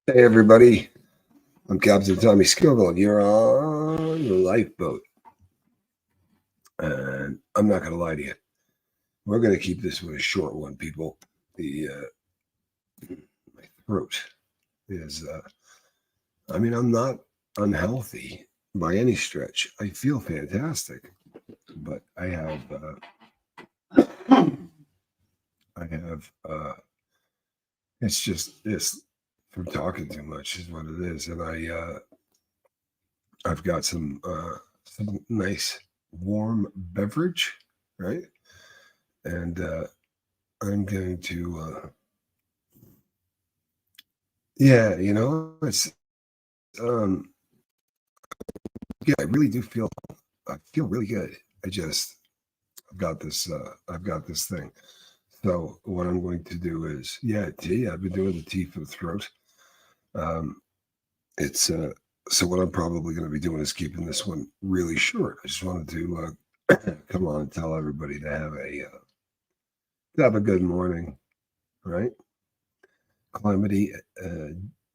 Hey everybody, I'm Captain Tommy Scoble, and you're on the lifeboat. And I'm not going to lie to you. We're going to keep this one a short one, people. My throat is, I'm not unhealthy by any stretch. I feel fantastic, but it's just this from talking too much is what it is. And I've got some nice warm beverage, right? And I'm going to, it's, um, yeah, I really do I feel really good. I've got this thing. So what I'm going to do is, tea. I've been doing the tea for the throat. Um, it's, so what I'm probably going to be doing is keeping this one really short. I just wanted to come on and tell everybody to have a good morning, right? Calamity,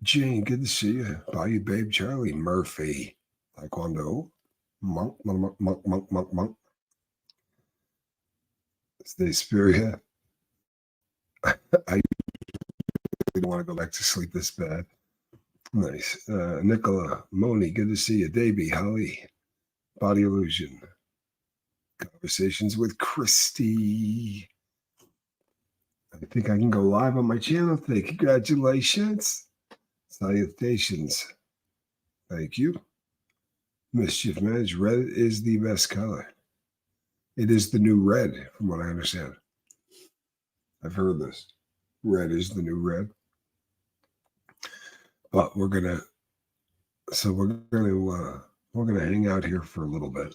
Jane, good to see you. Bye, babe, Charlie, Murphy, Taekwondo, Monk, Monk, Monk, Monk, Monk, Monk. Stay spirit. I don't want to go back to sleep this bad. Nice. Nicola, Moni, good to see you. Davey, Holly, Body Illusion. Conversations with Christy. I think I can go live on my channel today. Congratulations. Salutations. Thank you. Mischief Managed. Red is the best color. It is the new red, from what I understand. I've heard this. Red is the new red. But we're gonna hang out here for a little bit,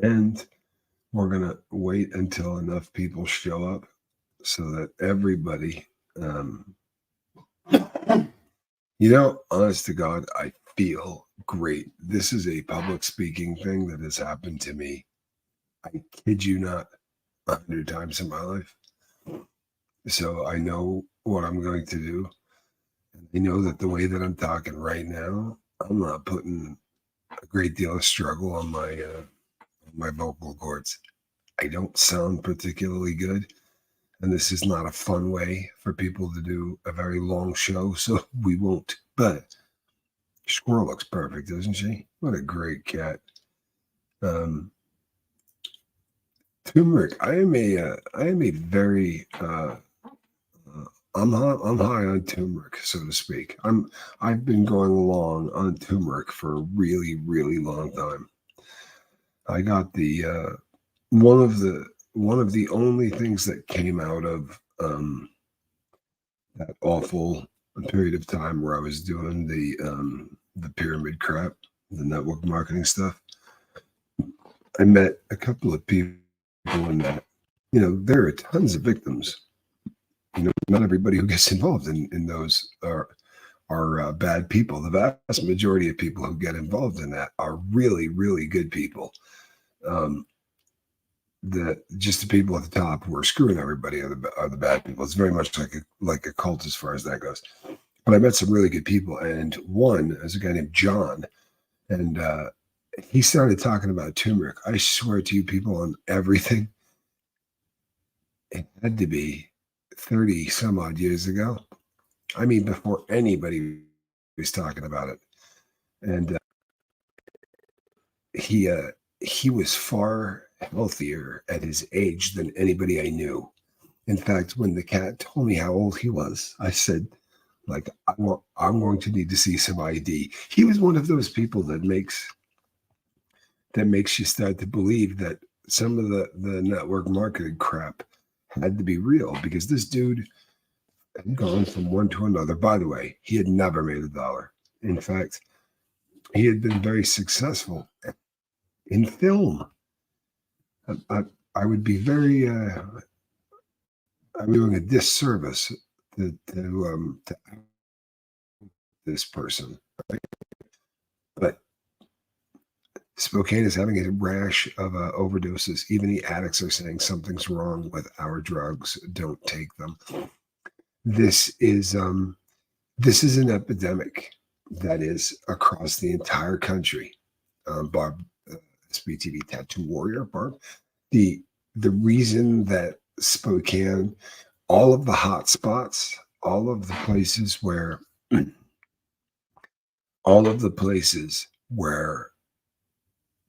and we're gonna wait until enough people show up so that everybody, honest to God, I feel great. This is a public speaking thing that has happened to me. I kid you not, 100 times in my life. So I know what I'm going to do. And I know that the way that I'm talking right now, I'm not putting a great deal of struggle on my vocal cords. I don't sound particularly good. And this is not a fun way for people to do a very long show, so we won't. But Squirrel looks perfect, doesn't she? What a great cat. Turmeric. I am a very I'm high on turmeric, so to speak. I've been going along on turmeric for a really, really long time. I got the one of the only things that came out of that awful period of time where I was doing the pyramid crap, the network marketing stuff. I met a couple of people in that. There are tons of victims. Not everybody who gets involved in those are bad people. The vast majority of people who get involved in that are really, really good people. Just the people at the top who are screwing everybody are the bad people. It's very much like a cult as far as that goes. But I met some really good people, and one is a guy named John, and he started talking about turmeric. I swear to you, people, on everything. It had to be 30 some odd years ago. I mean, before anybody was talking about it. And he was far healthier at his age than anybody I knew. In fact, when the cat told me how old he was, I said, I'm going to need to see some ID. He was one of those people that makes you start to believe that some of the network marketing crap had to be real, because this dude had gone from one to another. By the way, he had never made $1. In fact, he had been very successful in film. I would be very I'm doing a disservice to this person, right? But Spokane is having a rash of overdoses. Even the addicts are saying something's wrong with our drugs. Don't take them. This is an epidemic that is across the entire country. Barb, SBTV Tattoo Warrior, Barb. The the reason that Spokane, all of the hot spots, all of the places where all of the places where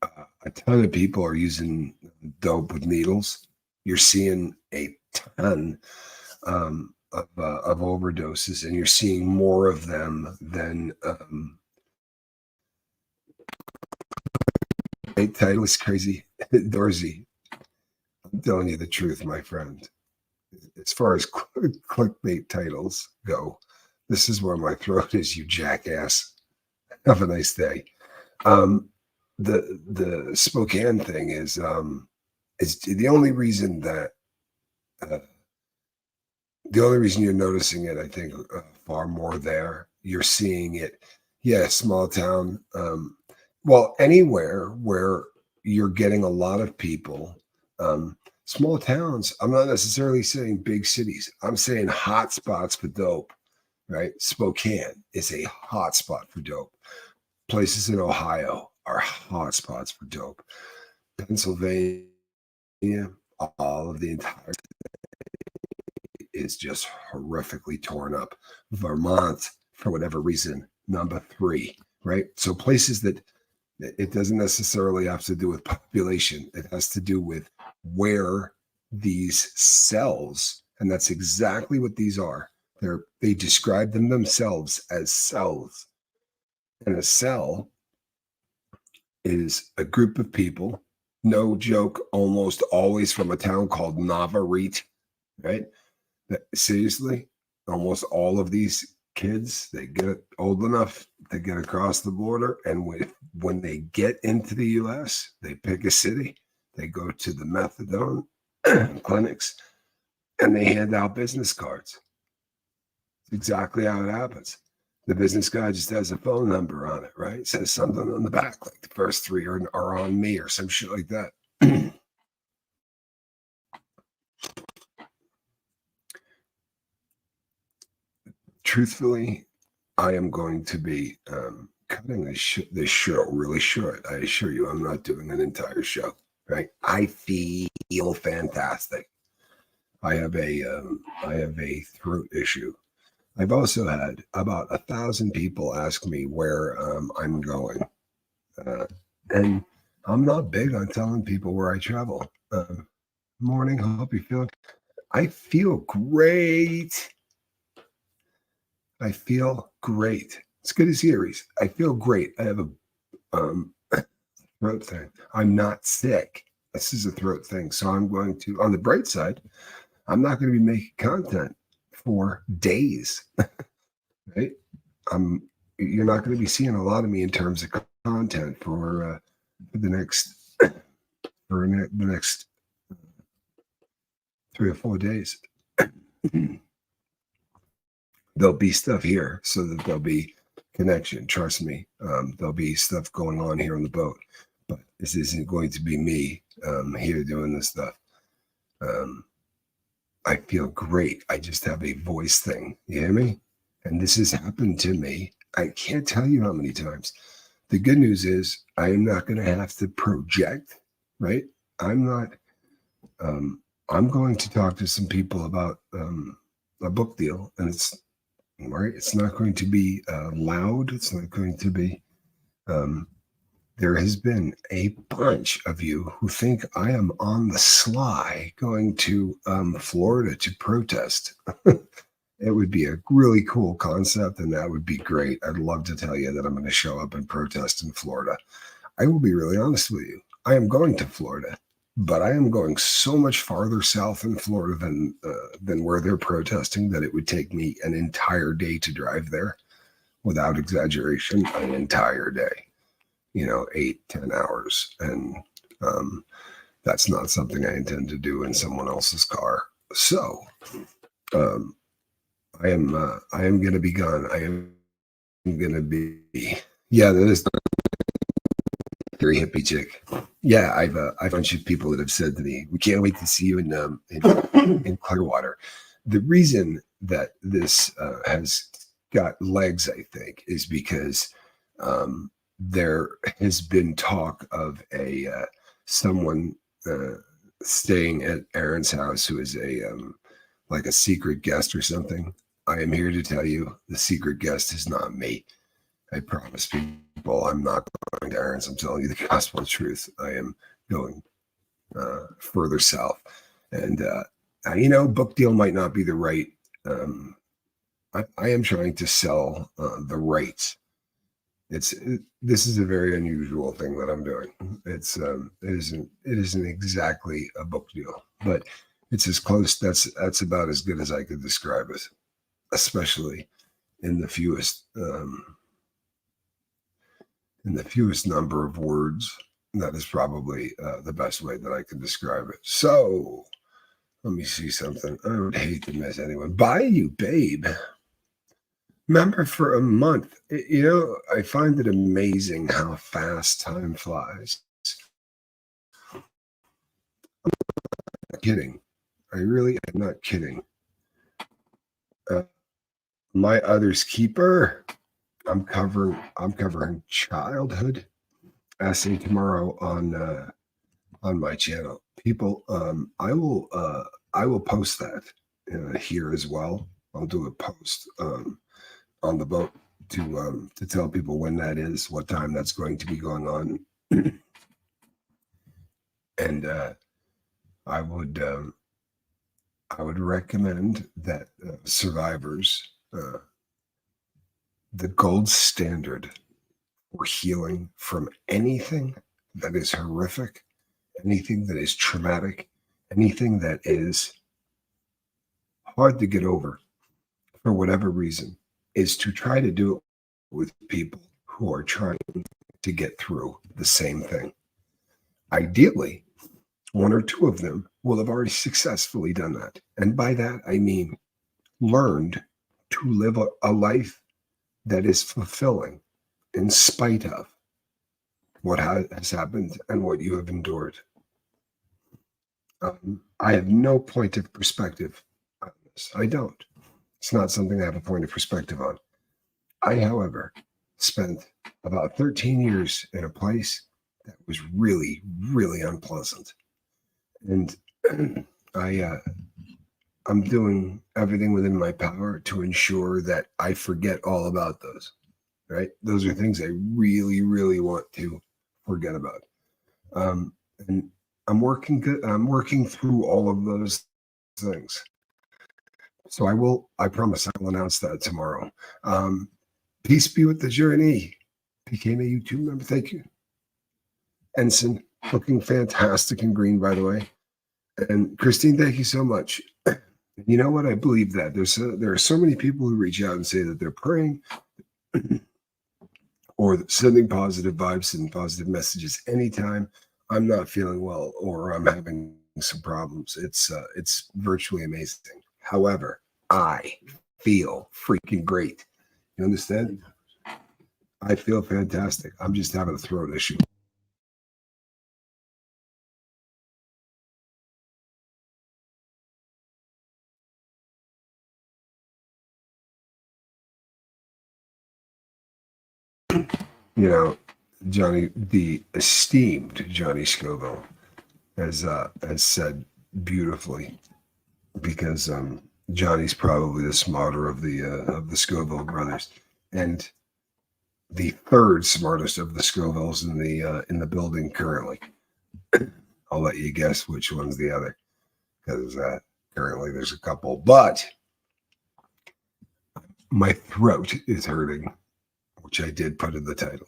a ton of people are using dope with needles, you're seeing a ton of overdoses, and you're seeing more of them than title is crazy. Dorsey, I'm telling you the truth, my friend. As far as clickbait titles go, this is where my throat is, you jackass. Have a nice day. The Spokane thing is the only reason that the only reason you're noticing it, I think, far more there. You're seeing it, yeah, small town. Well, anywhere where you're getting a lot of people, small towns. I'm not necessarily saying big cities. I'm saying hot spots for dope, right? Spokane is a hot spot for dope. Places in Ohio are hot spots for dope. Pennsylvania, all of the entire is just horrifically torn up. Vermont, for whatever reason, number 3, right? So places that it doesn't necessarily have to do with population. It has to do with where these cells, and that's exactly what these are. They describe them themselves as cells. And a cell is a group of people, no joke, almost always from a town called Navarrete, right? Seriously, almost all of these kids, they get old enough to get across the border, and when they get into the U.S., they pick a city, they go to the methadone clinics, and they hand out business cards. It's exactly how it happens. The business guy just has a phone number on it, right? It says something on the back, like the first 3 are on me or some shit like that. Truthfully, I am going to be cutting this show really short. I assure you, I'm not doing an entire show. Right? I feel fantastic. I have a throat issue. I've also had about 1,000 people ask me where I'm going, and I'm not big on telling people where I travel. Morning, hope you feel. I feel great. I feel great. It's good to see you, Reese. I feel great. I have a throat thing. I'm not sick. This is a throat thing. So I'm going to, on the bright side, I'm not going to be making content for days, right? You're not going to be seeing a lot of me in terms of content for the next the next 3 or 4 days. There'll be stuff here so that there'll be connection. Trust me. There'll be stuff going on here on the boat, but this isn't going to be me here doing this stuff. I feel great. I just have a voice thing. You hear me? And this has happened to me. I can't tell you how many times. The good news is I am not going to have to project, right? I'm not. I'm going to talk to some people about a book deal, and it's right. It's not going to be loud. It's not going to be. There has been a bunch of you who think I am on the sly going to Florida to protest. It would be a really cool concept, and that would be great. I'd love to tell you that I'm going to show up and protest in Florida. I will be really honest with you. I am going to Florida, but I am going so much farther south in Florida than where they're protesting that it would take me an entire day to drive there, without exaggeration, an entire day. 8-10 hours, and that's not something I intend to do in someone else's car. So I am going to be gone. I am going to be, yeah, that is very hippie chick. Yeah, I've a bunch of people that have said to me, we can't wait to see you in Clearwater. The reason that this has got legs, I think, is because there has been talk of someone staying at Aaron's house who is like a secret guest or something. I am here to tell you the secret guest is not me. I promise people I'm not going to Aaron's. I'm telling you the gospel truth. I am going further south. And, book deal might not be the right. I am trying to sell the rights. This is a very unusual thing that I'm doing. It isn't exactly a book deal, but it's as close. That's about as good as I could describe it, especially in the fewest number of words. That is probably the best way that I can describe it. So let me see something. I would hate to miss anyone. Bye, you babe. Member for a month. I find it amazing how fast time flies. I'm not kidding. I really am not kidding. My other's keeper. I'm covering childhood essay tomorrow on my channel. People, I will post that here as well. I'll do a post on the boat to tell people when that is, what time that's going to be going on, and I would recommend that survivors, the gold standard for healing from anything that is horrific, anything that is traumatic, anything that is hard to get over for whatever reason, is to try to do it with people who are trying to get through the same thing. Ideally, one or two of them will have already successfully done that. And by that, I mean learned to live a life that is fulfilling in spite of what has happened and what you have endured. I have no point of perspective on this. I don't. It's not something I have a point of perspective on. I, however, spent about 13 years in a place that was really, really unpleasant. And I'm doing everything within my power to ensure that I forget all about those, right? Those are things I really, really want to forget about. And I'm working through all of those things. So I promise I will announce that tomorrow. Peace be with the journey. Became a YouTube member. Thank you. Ensign, looking fantastic in green, by the way. And Christine, thank you so much. You know what? I believe that there are so many people who reach out and say that they're praying or sending positive vibes and positive messages anytime I'm not feeling well or I'm having some problems. It's virtually amazing. However, I feel freaking great. You understand? I feel fantastic. I'm just having a throat issue. The esteemed Johnny Scoville has said beautifully, because Johnny's probably the smarter of the Scoville brothers, and the third smartest of the Scovilles in the building currently. I'll let you guess which one's the other, because currently there's a couple. But my throat is hurting, which I did put in the title,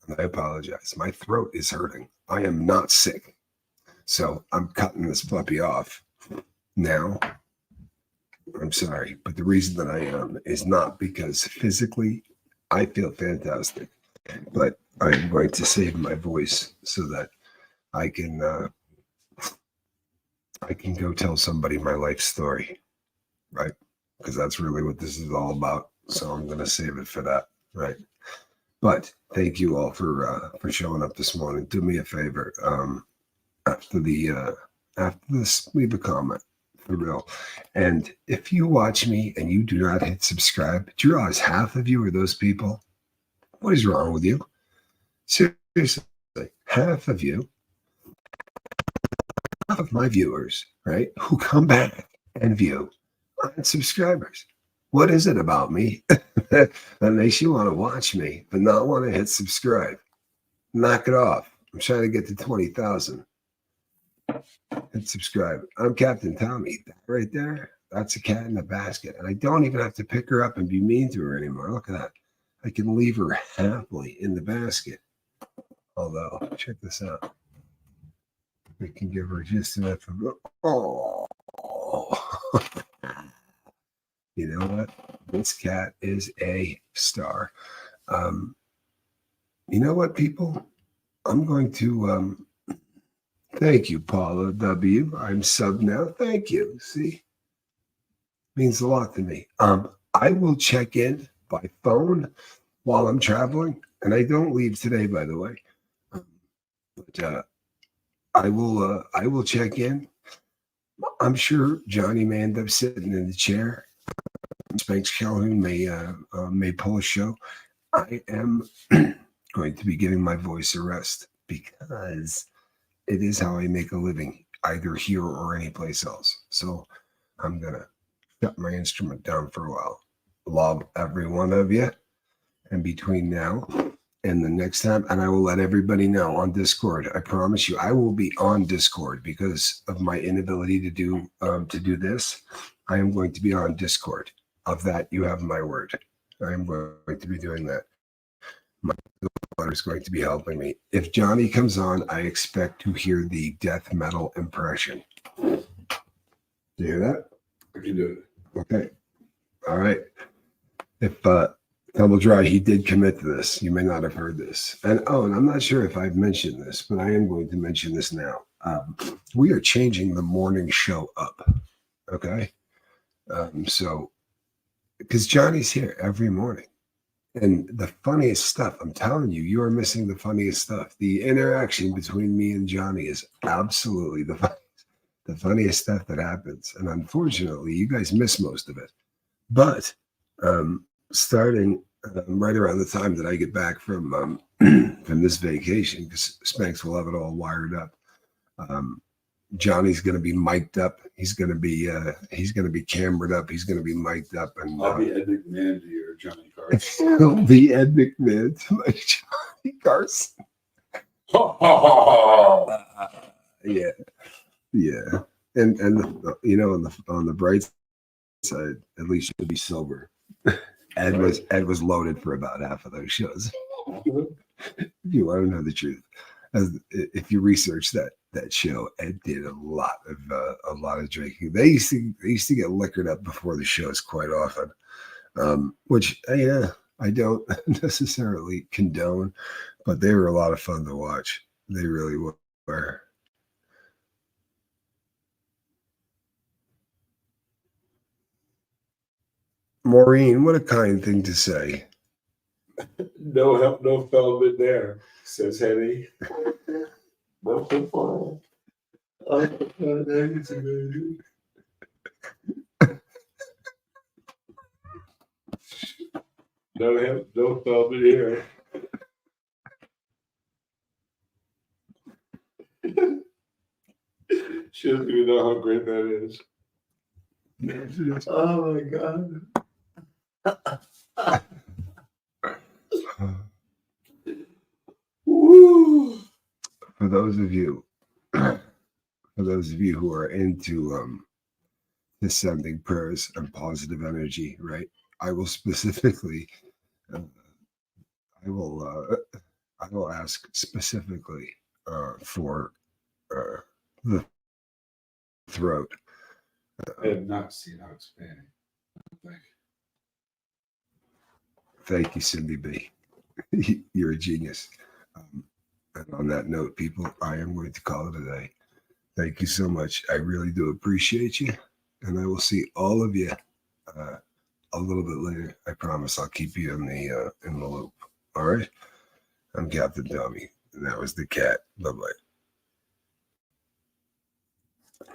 and I apologize. My throat is hurting. I am not sick, so I'm cutting this puppy off now. I'm sorry, but the reason that I am is not because physically I feel fantastic, but I'm going to save my voice so that I can go tell somebody my life story, right? Because that's really what this is all about. So I'm going to save it for that, right? But thank you all for showing up this morning. Do me a favor. After this, leave a comment. For real. And if you watch me and you do not hit subscribe, do you realize half of you are those people? What is wrong with you? Seriously, half of you, half of my viewers, right, who come back and view aren't subscribers. What is it about me that makes you want to watch me but not want to hit subscribe? Knock it off. I'm trying to get to 20,000. Hit subscribe. I'm Captain Tommy. That right there, that's a cat in a basket. And I don't even have to pick her up and be mean to her anymore. Look at that. I can leave her happily in the basket. Although, check this out. We can give her just enough of oh. You know what? This cat is a star. You know what, people? I'm going to thank you, Paula W. I'm sub now. Thank you. See? Means a lot to me. I will check in by phone while I'm traveling, and I don't leave today, by the way. But I will check in. I'm sure Johnny may end up sitting in the chair. Spanx Calhoun may pull a show. I am going to be giving my voice a rest because it is how I make a living, either here or anyplace else. So I'm gonna shut my instrument down for a while. Love every one of you. And between now and the next time, and I will let everybody know on Discord. I promise you, I will be on Discord because of my inability to do this. I am going to be on Discord. Of that, you have my word. I am going to be doing that. My daughter is going to be helping me. If Johnny comes on, I expect to hear the death metal impression. Do you hear that? I can do it. Okay. All right. If Tumble Dry, he did commit to this. You may not have heard this. And I'm not sure if I've mentioned this, but I am going to mention this now. We are changing the morning show up. Okay. So, because Johnny's here every morning. And the funniest stuff, I'm telling you, you are missing the funniest stuff. The interaction between me and Johnny is absolutely the funniest stuff that happens. And unfortunately, you guys miss most of it. But starting right around the time that I get back from this vacation, because Spanx will have it all wired up. Johnny's going to be mic'd up. He's going to be camered up. He's going to be mic'd up, and I'll be Ed McMahon to your Johnny Carson. He'll be Ed McMahon to my Johnny Carson. Yeah. And on the bright side, at least you'll be sober. Ed was loaded for about half of those shows. If you want to know the truth, if you research that show, Ed did a lot of drinking. They used to get liquored up before the shows quite often, which I don't necessarily condone, but they were a lot of fun to watch. They really were. Maureen, what a kind thing to say. No help, no Feldman there, says Henny. No fun. No help, no Feldman here. She doesn't even know how great that is. Oh my God. Woo. For those of you who are into descending prayers and positive energy, right? I will specifically, I will ask specifically for the throat. I have not seen how it's expanding. Thank you, Cindy B. You're a genius. And on that note, people, I am going to call it a day. Thank you so much. I really do appreciate you. And I will see all of you a little bit later. I promise I'll keep you in the loop. All right? I'm Captain Tommy. And that was the cat. Bye-bye.